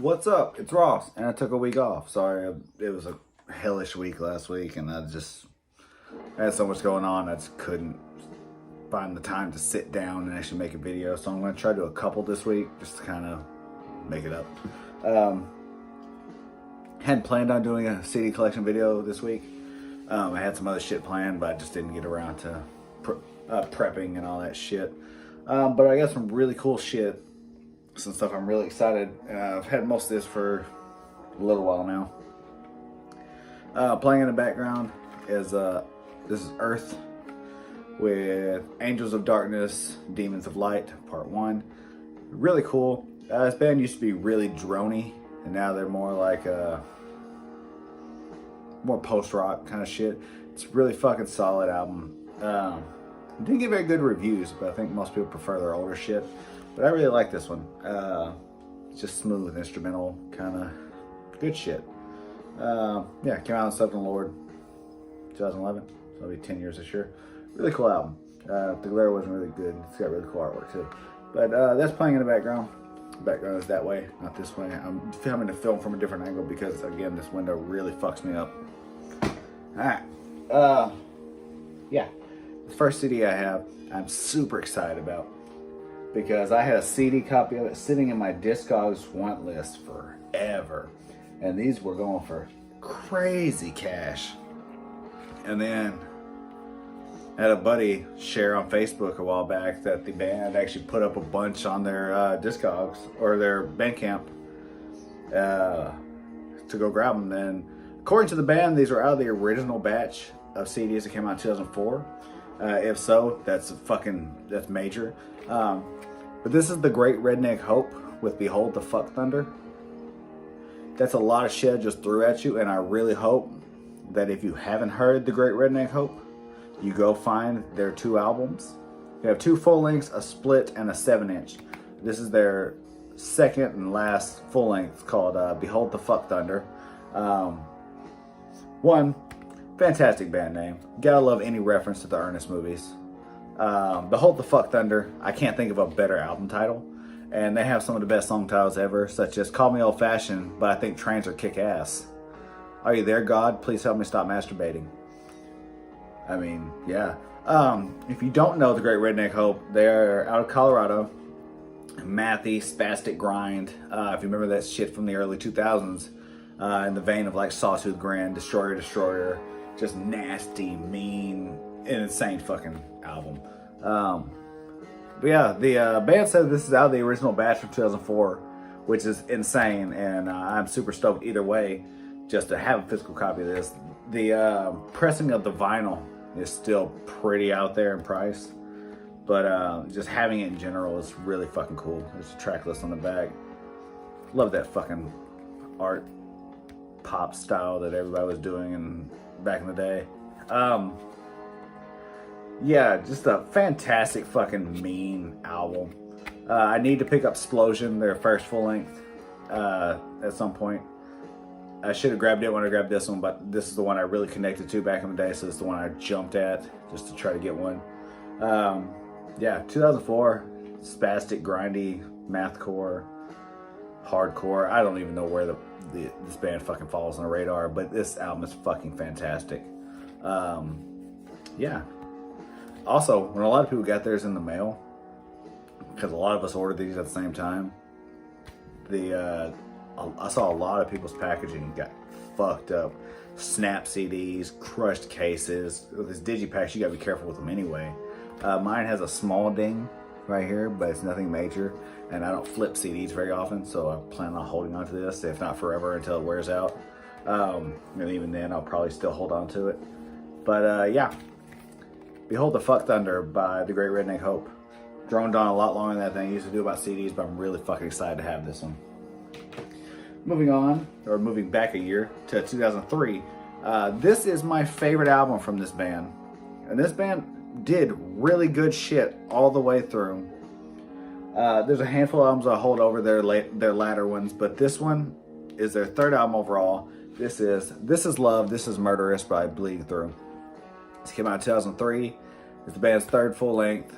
What's up? It's Ross, and I took a week off. Sorry, it was a hellish week last week, and I had so much going on, I just couldn't find the time to sit down and actually make a video. So I'm going to try to do a couple this week, just to kind of make it up. Hadn't planned on doing a CD collection video this week. I had some other shit planned, but I just didn't get around to prepping and all that shit. But I got some really cool shit. Some stuff I'm really excited. I've had most of this for a little while now. Playing in the background is this is Earth with Angels of Darkness, Demons of Light, Part 1. Really cool. This band used to be really droney, and now they're more like more post-rock kind of shit. It's a really fucking solid album. Didn't get very good reviews, but I think most people prefer their older shit. But I really like this one. It's just smooth, instrumental, kind of good shit. Yeah, came out on 7th of Lord, 2011. So it'll be 10 years this year. Really cool album. The glare wasn't really good. It's got really cool artwork too. But that's playing in the background. The background is that way, not this way. I'm having to film from a different angle because, again, this window really fucks me up. Alright. Yeah. The first CD I have, I'm super excited about, because I had a CD copy of it sitting in my Discogs want list forever. And these were going for crazy cash. And then I had a buddy share on Facebook a while back that the band actually put up a bunch on their Discogs or their Bandcamp to go grab them. Then, according to the band, these were out of the original batch of CDs that came out in 2004. If so, that's major. But this is the Great Redneck Hope with Behold the Fuck Thunder. That's a lot of shit I just threw at you, and I really hope that if you haven't heard the Great Redneck Hope, you go find their 2 albums. They have 2 full lengths, a split, and a 7-inch. This is their second and last full length called Behold the Fuck Thunder. One, fantastic band name. Gotta love any reference to the Ernest movies. Behold the Fuck Thunder, I can't think of a better album title. And they have some of the best song titles ever, such as Call Me Old Fashioned, but I think Trains Are Kick Ass. Are You There, God? Please help me stop masturbating. I mean, yeah. If you don't know the Great Redneck Hope, they're out of Colorado. Mathy, spastic grind. If you remember that shit from the early 2000s, in the vein of like Sawtooth Grand, Destroyer, Destroyer. Just nasty, mean, and insane fucking album. But yeah, the band said this is out of the original batch from 2004, which is insane, and I'm super stoked either way just to have a physical copy of this. The pressing of the vinyl is still pretty out there in price, but just having it in general is really fucking cool. There's a track list on the back. Love that fucking art pop style that everybody was doing back in the day. Yeah, just a fantastic fucking mean album. I need to pick up Splosion, their first full length, at some point. I should have grabbed it when I grabbed this one, but this is the one I really connected to back in the day, so it's the one I jumped at just to try to get one. Yeah, 2004, spastic, grindy, mathcore, hardcore. I don't even know where this band fucking falls on the radar, but this album is fucking fantastic. Yeah. Also, when a lot of people got theirs in the mail, because a lot of us ordered these at the same time, I saw a lot of people's packaging got fucked up. Snap CDs, crushed cases. With this digipacks, you gotta be careful with them anyway. Mine has a small ding right here, but it's nothing major, and I don't flip CDs very often, so I plan on holding on to this, if not forever, until it wears out. And even then, I'll probably still hold on to it. But yeah, Behold the Fuck Thunder by the Great Redneck Hope. Droned on a lot longer than I used to do about CDs, but I'm really fucking excited to have this one. Moving back a year to 2003, this is my favorite album from this band. And this band did really good shit all the way through. There's a handful of albums I hold over their latter ones, but this one is their 3rd album overall. This is Love, This Is Murderous by Bleeding Through. This came out in 2003. It's the band's 3rd full length,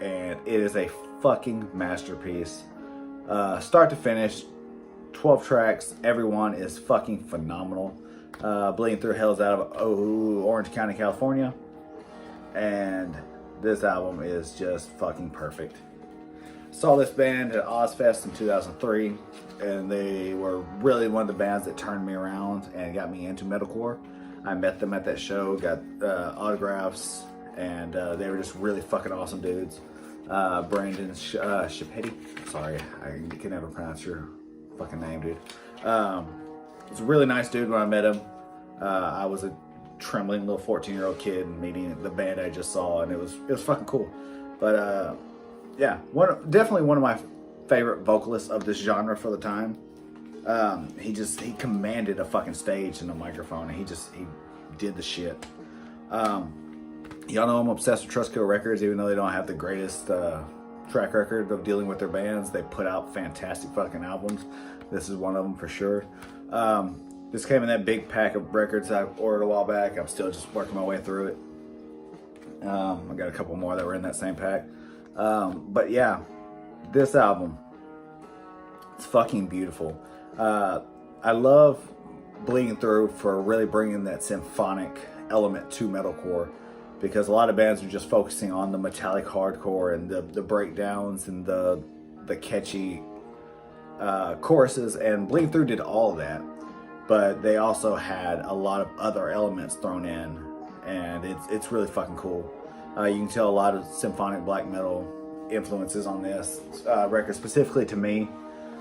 and it is a fucking masterpiece. Start to finish, 12 tracks. Every one is fucking phenomenal. Bleeding Through Hell's out of Orange County, California. And this album is just fucking perfect. Saw this band at Ozfest in 2003, and they were really one of the bands that turned me around and got me into metalcore. I met them at that show, got autographs, and they were just really fucking awesome dudes. Brandon Shapetti, sorry, I can never pronounce your fucking name, dude. He's a really nice dude when I met him. I was a trembling little 14-year-old kid meeting the band I just saw, and it was fucking cool. But yeah, definitely one of my favorite vocalists of this genre for the time. He commanded a fucking stage and a microphone, and he did the shit. Y'all know I'm obsessed with Trustkill Records, even though they don't have the greatest track record of dealing with their bands. They put out fantastic fucking albums. This is one of them for sure. This came in that big pack of records I ordered a while back. I'm still just working my way through it. I got a couple more that were in that same pack. But yeah, this album, it's fucking beautiful. I love Bleeding Through for really bringing that symphonic element to metalcore, because a lot of bands are just focusing on the metallic hardcore and the breakdowns and the catchy choruses, and Bleeding Through did all of that, but they also had a lot of other elements thrown in, and it's really fucking cool. You can tell a lot of symphonic black metal influences on this record, specifically to me.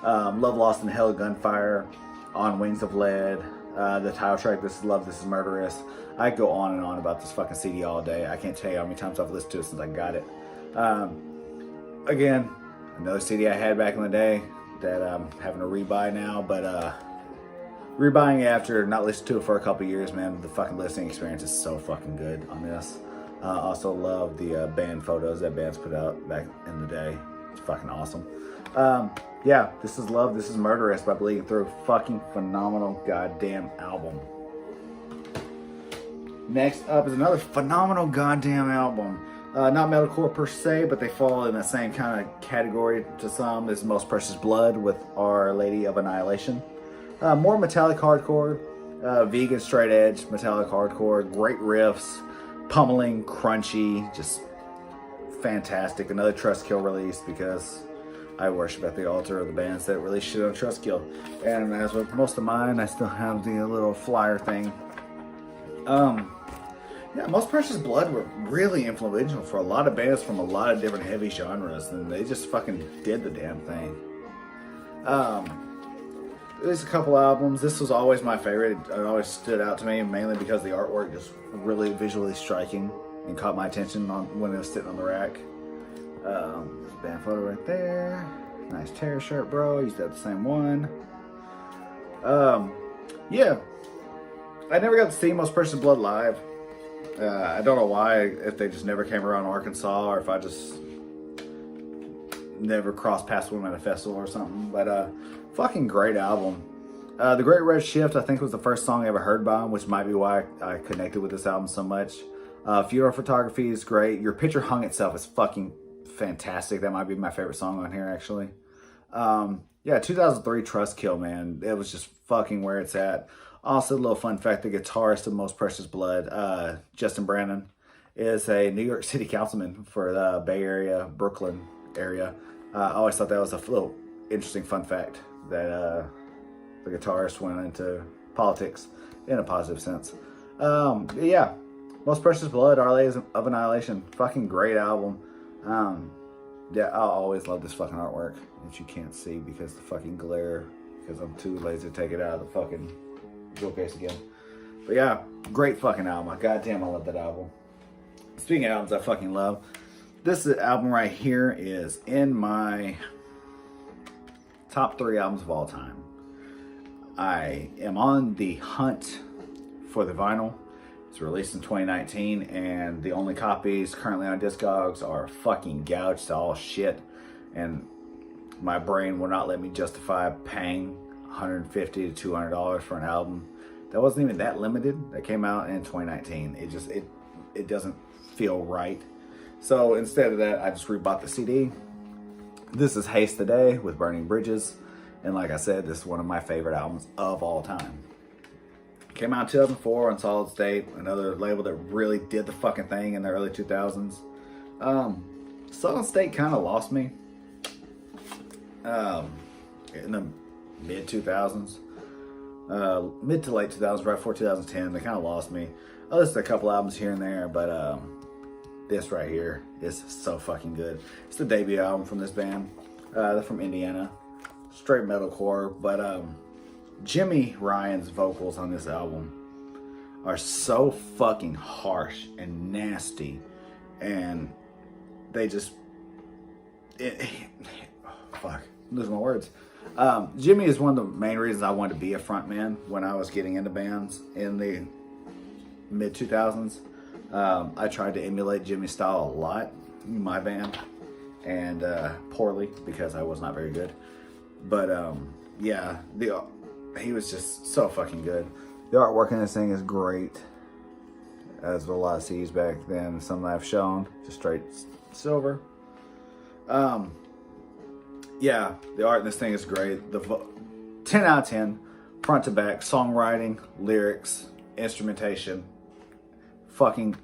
Love Lost in Hell, Gunfire, On Wings of Lead, the title track, This Is Love, This Is Murderous. I go on and on about this fucking CD all day. I can't tell you how many times I've listened to it since I got it. Again, another CD I had back in the day that I'm having to rebuy now, but rebuying it after not listening to it for a couple years, man, the fucking listening experience is so fucking good on this. Also love the band photos that bands put out back in the day. It's fucking awesome. Yeah, This Is Love, This Is Murderous by Bleeding Through. Fucking phenomenal goddamn album. Next up is another phenomenal goddamn album. Not metalcore per se, but they fall in the same kind of category to some. This is Most Precious Blood with Our Lady of Annihilation. More metallic hardcore, vegan straight edge metallic hardcore, great riffs, pummeling, crunchy, just fantastic. Another Trustkill release, because I worship at the altar of the bands that release shit on Trustkill. And as with most of mine, I still have the little flyer thing. Yeah, Most Precious Blood were really influential for a lot of bands from a lot of different heavy genres, and they just fucking did the damn thing. There's a couple albums. This was always my favorite. It always stood out to me, mainly because the artwork is really visually striking and caught my attention when it was sitting on the rack. There's a band photo right there. Nice Terror shirt, bro. Used to have the same one. Yeah. I never got to see Most Precious Blood live. I don't know why, if they just never came around Arkansas, or if I just never crossed paths with them at a festival or something. But fucking great album. The Great Red Shift, I think, was the first song I ever heard by them, which might be why I connected with this album so much. Funeral Photography is great. Your Picture Hung Itself is fucking fantastic. That might be my favorite song on here, actually. Yeah, 2003 Trustkill, man. It was just fucking where it's at. Also, a little fun fact, the guitarist of Most Precious Blood, Justin Brannon, is a New York City councilman for the Bay Area, Brooklyn area. I always thought that was a little interesting fun fact, that the guitarist went into politics in a positive sense. Yeah, Most Precious Blood, Our Lady of Annihilation, fucking great album. Yeah, I'll always love this fucking artwork that you can't see because the fucking glare, because I'm too lazy to take it out of the fucking jewel case again. But yeah, great fucking album. Goddamn, I love that album. Speaking of albums I fucking love, this album right here is in my top 3 albums of all time. I am on the hunt for the vinyl. It's released in 2019, and the only copies currently on Discogs are fucking gouged to all shit, and my brain will not let me justify paying $150 to $200 for an album that wasn't even that limited, that came out in 2019. It doesn't feel right. So instead of that, I just rebought the CD. This is Haste Today with Burning Bridges. And like I said, this is one of my favorite albums of all time. Came out in 2004 on Solid State, another label that really did the fucking thing in the early 2000s. Solid State kind of lost me in the mid 2000s, mid to late 2000s, right before 2010. They kind of lost me. I listened to a couple albums here and there, but this right here is so fucking good. It's the debut album from this band. They're from Indiana, straight metalcore, but Jimmy Ryan's vocals on this album are so fucking harsh and nasty, and they just fuck, I'm losing my words. Jimmy is one of the main reasons I wanted to be a frontman when I was getting into bands in the mid 2000s. I tried to emulate Jimmy's style a lot in my band, and poorly, because I was not very good. But yeah, he was just so fucking good. The artwork in this thing is great, as with a lot of CDs back then. Some that I've shown, just straight silver. Yeah, the art in this thing is great. 10 out of 10, front to back, songwriting, lyrics, instrumentation, fucking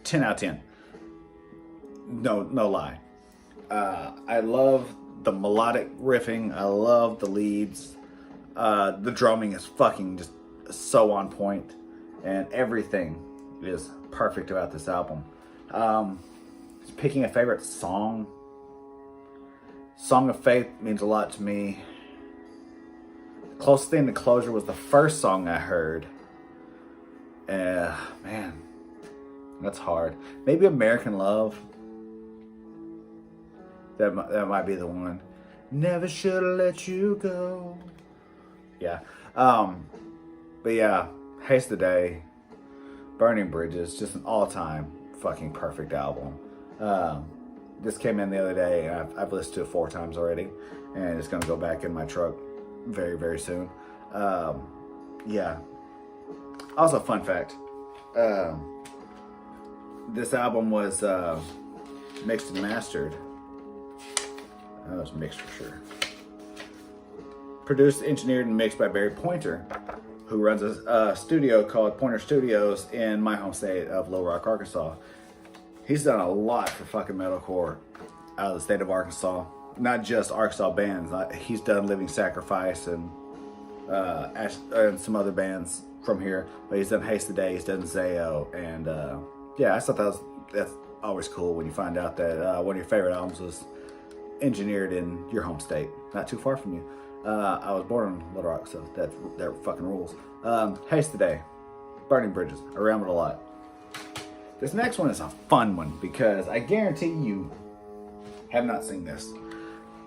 10 out of 10. No lie. I love the melodic riffing. I love the leads. The drumming is fucking just so on point, and everything is perfect about this album. Picking a favorite song. Song of Faith means a lot to me. The closest thing to Closure was the first song I heard. Man, that's hard. Maybe American Love. That might be the one. Never should have let you go. Yeah. But yeah, Haste the Day, Burning Bridges, just an all-time fucking perfect album. This came in the other day, and I've listened to it 4 times already, and it's gonna go back in my truck very, very soon. Yeah. Also, fun fact, this album was mixed and mastered. It was mixed for sure. Produced, engineered, and mixed by Barry Pointer, who runs a studio called Pointer Studios in my home state of Little Rock, Arkansas. He's done a lot for fucking metalcore out of the state of Arkansas. Not just Arkansas bands. He's done Living Sacrifice and some other bands from here. But he's done Haste the Day, he's done Zayo, and yeah, I thought that's always cool when you find out that one of your favorite albums was engineered in your home state, not too far from you. I was born in Little Rock, so that fucking rules. Haste the Day, Burning Bridges, I rambled a lot. This next one is a fun one, because I guarantee you have not seen this,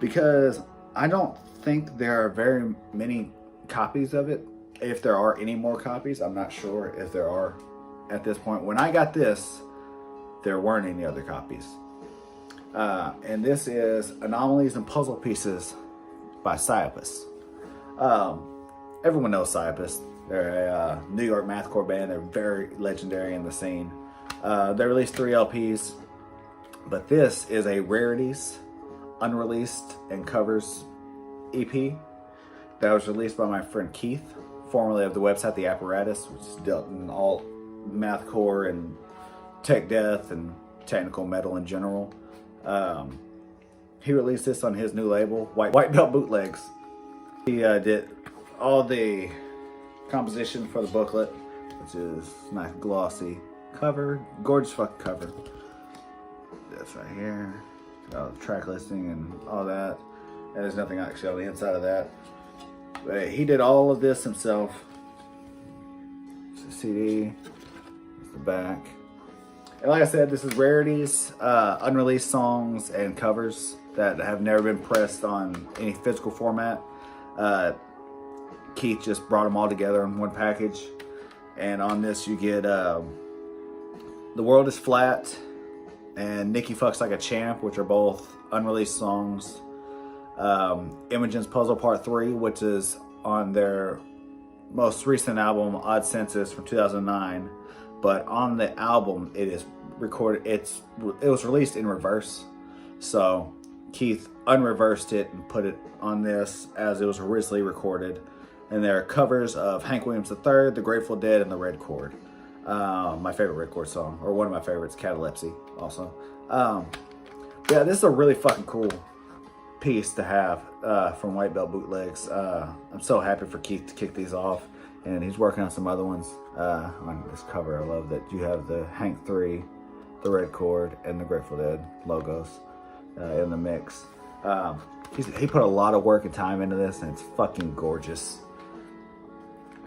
because I don't think there are very many copies of it. If there are any more copies, I'm not sure if there are at this point. When I got this, there weren't any other copies. And this is Anomalies and Puzzle Pieces by Psyopus. Everyone knows Psyopus. They're a New York mathcore band. They're very legendary in the scene. They released 3 LPs, but this is a rarities, unreleased, and covers EP that was released by my friend Keith, formerly of the website The Apparatus, which is dealt in all mathcore and tech death and technical metal in general. He released this on his new label, White Belt Bootlegs. He did all the composition for the booklet, which is nice glossy cover, gorgeous fucking cover. This right here, got the track listing and all that. And there's nothing actually on the inside of that. But he did all of this himself. It's the CD, it's the back. And like I said, this is rarities, unreleased songs and covers that have never been pressed on any physical format. Keith just brought them all together in one package. And on this you get The World is Flat and Nikki Fucks Like a Champ, which are both unreleased songs. Imogen's Puzzle Part 3, which is on their most recent album, Odd Census, from 2009. But on the album, it is recorded. It was released in reverse, so Keith unreversed it and put it on this as it was originally recorded. And there are covers of Hank Williams III, The Grateful Dead, and The Red Chord. My favorite Red Chord song, or one of my favorites, Catalepsy, also. Yeah, this is a really fucking cool piece to have from White Belt Bootlegs. I'm so happy for Keith to kick these off, and he's working on some other ones on this cover. I love that you have the Hank 3, the Red Chord, and the Grateful Dead logos in the mix. He put a lot of work and time into this, and it's fucking gorgeous.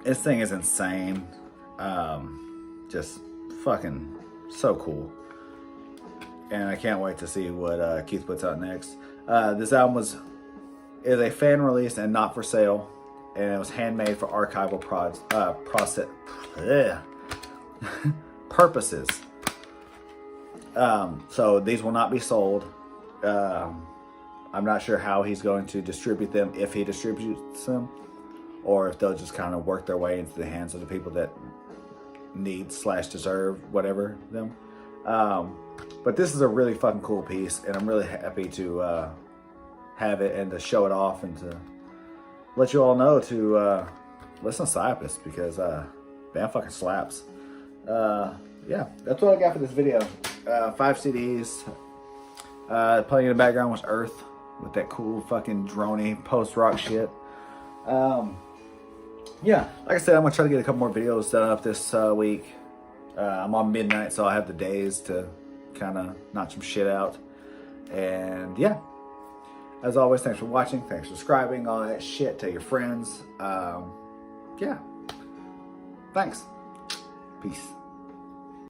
This thing is insane. Just fucking so cool. And I can't wait to see what Keith puts out next. This album is a fan release and not for sale, and it was handmade for archival purposes. So these will not be sold. I'm not sure how he's going to distribute them, if he distributes them, or if they'll just kind of work their way into the hands of the people that need / deserve whatever them. But this is a really fucking cool piece, and I'm really happy to have it and to show it off and to let you all know to listen to Psyopus, because band fucking slaps. Yeah, that's what I got for this video. 5 CDs. Playing in the background was Earth with that cool fucking droney post-rock shit. Yeah, like I said, I'm gonna try to get a couple more videos done up this week. I'm on midnight, so I have the days to kind of knock some shit out. And yeah, as always, thanks for watching, thanks for subscribing, all that shit. Tell your friends. Yeah, thanks. Peace.